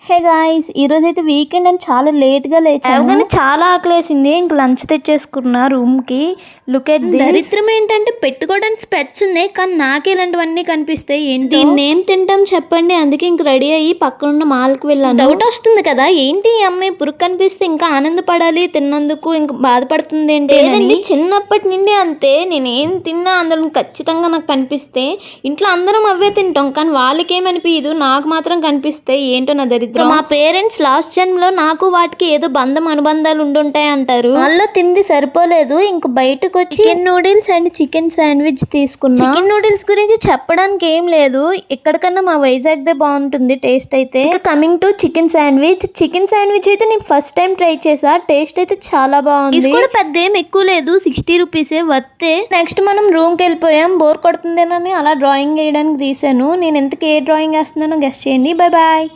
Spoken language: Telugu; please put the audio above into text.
హే గాయ్స్, ఈరోజైతే వీకెండ్ అని చాలా లేట్గా లేచాను కానీ చాలా ఆకలేసింది. ఇంక లంచ్ తెచ్చేసుకున్నా రూమ్కి. Look at this. దరిద్రం ఏంటంటే పెట్టుకోవడానికి స్పెట్స్ ఉన్నాయి కానీ నాకే ఇలాంటివన్నీ కనిపిస్తాయి. ఏంటి దీన్ని ఏం తింటాం చెప్పండి. అందుకే ఇంక రెడీ అయ్యి పక్కనున్న మాల్కి వెళ్ళాను. డౌట్ వస్తుంది కదా, ఏంటి ఈ అమ్మాయి పురుగు కనిపిస్తే ఇంకా ఆనందపడాలి, తిన్నందుకు ఇంకా బాధపడుతుంది ఏంటి లేదండి. చిన్నప్పటి నుండి అంతే, నేను ఏం తిన్నా అందులో ఖచ్చితంగా నాకు కనిపిస్తే ఇంట్లో అందరం అవే తింటాం కానీ వాళ్ళకేమనిపించదు, నాకు మాత్రం కనిపిస్తాయి. ఏంటో నా దరిద్రం. మా పేరెంట్స్ లాస్ట్ జన్మలో నాకు వాటికి ఏదో బంధం అనుబంధాలు ఉండుంటాయి అంటారు. వాళ్ళ తింది సరిపోలేదు, ఇంక బయటకు వచ్చి chicken noodles and chicken sandwich తీసుకున్నా. చికెన్ నూడిల్స్ గురించి చెప్పడానికి ఏం లేదు, ఎక్కడికన్నా మా వైజాగ్ దే బాగుంటుంది టేస్ట్ అయితే. Coming to chicken sandwich. Chicken sandwich అయితే నేను ఫస్ట్ టైం ట్రై చేసా. టేస్ట్ అయితే చాలా బాగుంది. ఇది కూడా పెద్ద ఏం ఎక్కువ లేదు, 60 రూపీసే వర్తే. నెక్స్ట్ మనం రూమ్కి వెళ్ళిపోయాం. బోర్ కొడుతుందేనని అలా డ్రాయింగ్ వేయడానికి తీసాను. నేను ఎంతకు ఏ డ్రాయింగ్ వేస్తున్నానో గెస్ చేయండి. Bye bye.